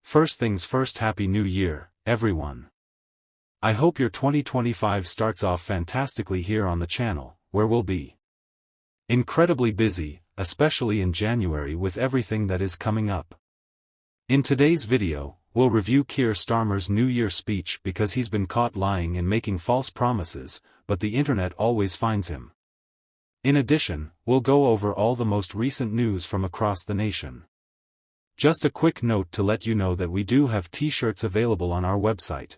First things first, Happy New Year, everyone. I hope your 2025 starts off fantastically here on the channel, where we'll be incredibly busy, especially in January with everything that is coming up. In today's video, we'll review Keir Starmer's New Year speech because he's been caught lying and making false promises, but the internet always finds him. In addition, we'll go over all the most recent news from across the nation. Just a quick note to let you know that we do have t-shirts available on our website.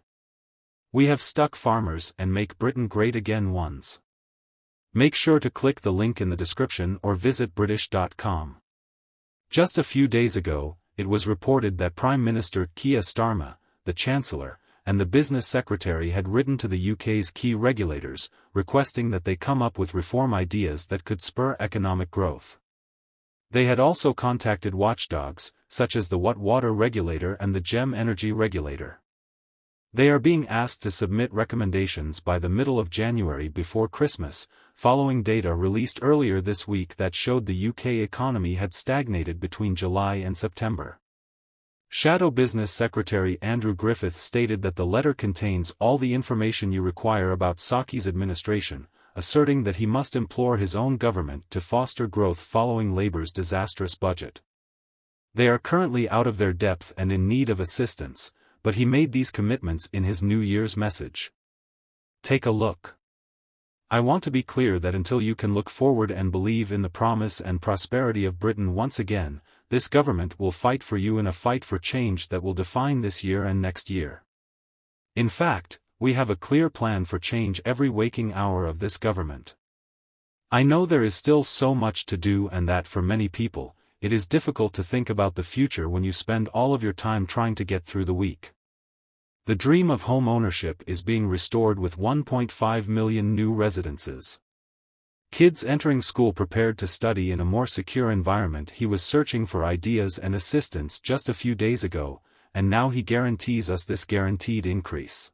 We have Stuck Farmers and Make Britain Great Again ones. Make sure to click the link in the description or visit British.com. Just a few days ago, it was reported that Prime Minister Keir Starmer, the Chancellor, and the Business Secretary had written to the UK's key regulators, requesting that they come up with reform ideas that could spur economic growth. They had also contacted watchdogs, such as the Water Regulator and the Gem Energy Regulator. They are being asked to submit recommendations by the middle of January before Christmas, following data released earlier this week that showed the UK economy had stagnated between July and September. Shadow Business Secretary Andrew Griffith stated that the letter contains all the information you require about Saki's administration, asserting that he must implore his own government to foster growth following Labour's disastrous budget. They are currently out of their depth and in need of assistance, but he made these commitments in his New Year's message. Take a look. I want to be clear that until you can look forward and believe in the promise and prosperity of Britain once again, this government will fight for you in a fight for change that will define this year and next year. In fact, we have a clear plan for change every waking hour of this government. I know there is still so much to do and that for many people, it is difficult to think about the future when you spend all of your time trying to get through the week. The dream of home ownership is being restored with 1.5 million new residences. Kids entering school prepared to study in a more secure environment. He was searching for ideas and assistance just a few days ago, and now he guarantees us this guaranteed increase.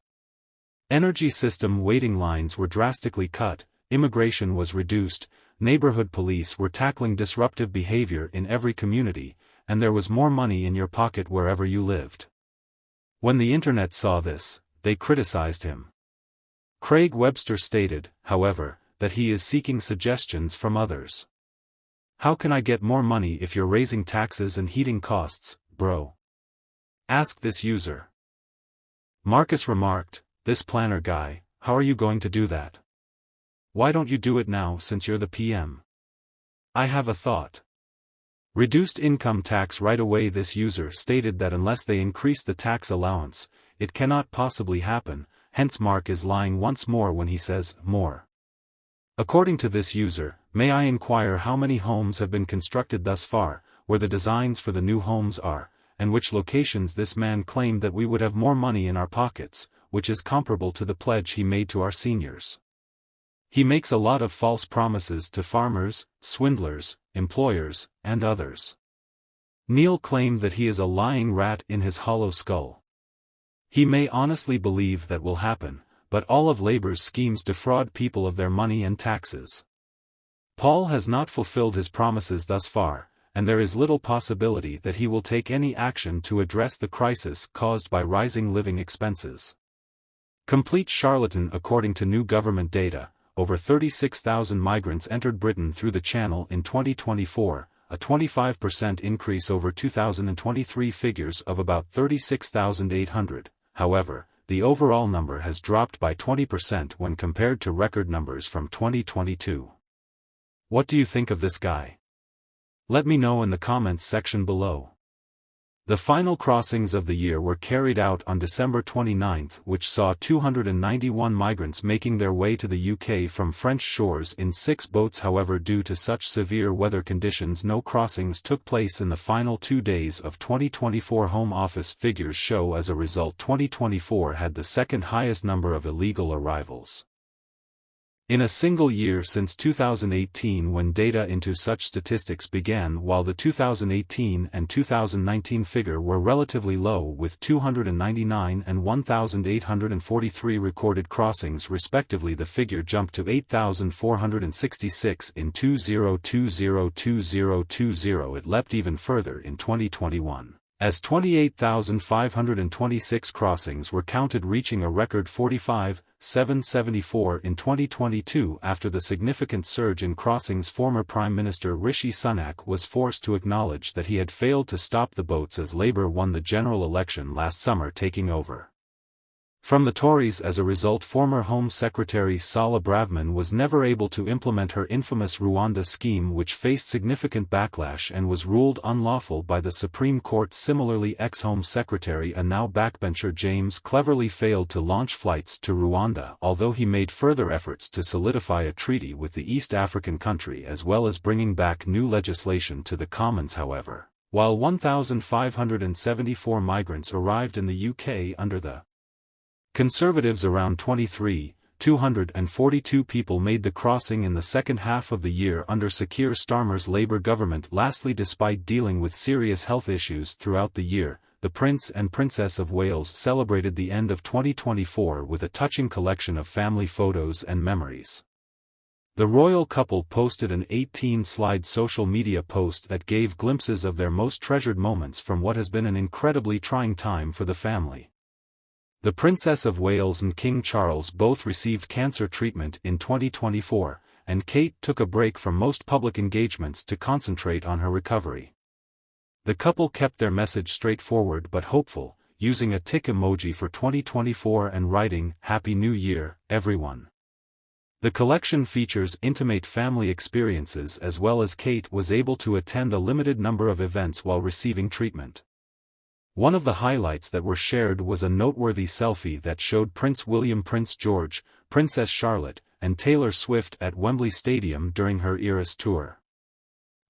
Energy system waiting lines were drastically cut, immigration was reduced, neighborhood police were tackling disruptive behavior in every community, and there was more money in your pocket wherever you lived. When the internet saw this, they criticized him. Craig Webster stated, however, that he is seeking suggestions from others. How can I get more money if you're raising taxes and heating costs, bro? Ask this user. Marcus remarked, this planner guy, how are you going to do that? Why don't you do it now since you're the PM? I have a thought. Reduced income tax right away. This user stated that unless they increase the tax allowance, it cannot possibly happen, hence Mark is lying once more when he says, more. According to this user, may I inquire how many homes have been constructed thus far, where the designs for the new homes are, and which locations? This man claimed that we would have more money in our pockets, which is comparable to the pledge he made to our seniors. He makes a lot of false promises to farmers, swindlers, employers, and others. Neil claimed that he is a lying rat in his hollow skull. He may honestly believe that will happen, but all of Labour's schemes defraud people of their money and taxes. Paul has not fulfilled his promises thus far, and there is little possibility that he will take any action to address the crisis caused by rising living expenses. Complete charlatan. According to new government data, over 36,000 migrants entered Britain through the Channel in 2024, a 25% increase over 2023 figures of about 36,800. However, the overall number has dropped by 20% when compared to record numbers from 2022. What do you think of this guy? Let me know in the comments section below. The final crossings of the year were carried out on December 29, which saw 291 migrants making their way to the UK from French shores in 6 boats. However, due to such severe weather conditions, no crossings took place in the final 2 days of 2024. Home Office figures show as a result 2024 had the second highest number of illegal arrivals in a single year since 2018, when data into such statistics began, while the 2018 and 2019 figure were relatively low with 299 and 1,843 recorded crossings respectively. The figure jumped to 8,466 in 2020-2020. It leapt even further in 2021. as 28,526 crossings were counted, reaching a record 45,774 in 2022 after the significant surge in crossings. Former Prime Minister Rishi Sunak was forced to acknowledge that he had failed to stop the boats as Labour won the general election last summer, taking over from the Tories. As a result, former Home Secretary Sala Bravman was never able to implement her infamous Rwanda scheme, which faced significant backlash and was ruled unlawful by the Supreme Court. Similarly, ex-Home Secretary and now backbencher James Cleverly failed to launch flights to Rwanda, although he made further efforts to solidify a treaty with the East African country as well as bringing back new legislation to the Commons. However, while 1,574 migrants arrived in the UK under the Conservatives, around 242 people made the crossing in the second half of the year under Keir Starmer's Labour government. Lastly, despite dealing with serious health issues throughout the year, the Prince and Princess of Wales celebrated the end of 2024 with a touching collection of family photos and memories. The royal couple posted an 18-slide social media post that gave glimpses of their most treasured moments from what has been an incredibly trying time for the family. The Princess of Wales and King Charles both received cancer treatment in 2024, and Kate took a break from most public engagements to concentrate on her recovery. The couple kept their message straightforward but hopeful, using a tick emoji for 2024 and writing, "Happy New Year, everyone." The collection features intimate family experiences as well as Kate was able to attend a limited number of events while receiving treatment. One of the highlights that were shared was a noteworthy selfie that showed Prince William, Prince George, Princess Charlotte, and Taylor Swift at Wembley Stadium during her Eras tour.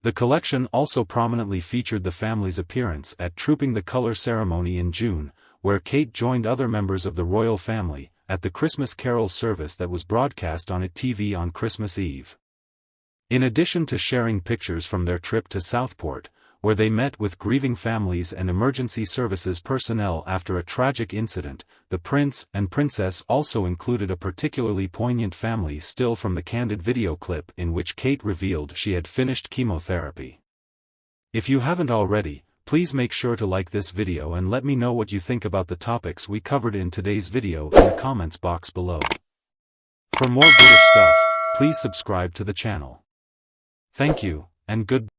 The collection also prominently featured the family's appearance at Trooping the Colour ceremony in June, where Kate joined other members of the royal family at the Christmas Carol service that was broadcast on TV on Christmas Eve. In addition to sharing pictures from their trip to Southport, where they met with grieving families and emergency services personnel after a tragic incident, the Prince and Princess also included a particularly poignant family still from the candid video clip in which Kate revealed she had finished chemotherapy. If you haven't already, please make sure to like this video and let me know what you think about the topics we covered in today's video in the comments box below. For more British stuff, please subscribe to the channel. Thank you, and goodbye.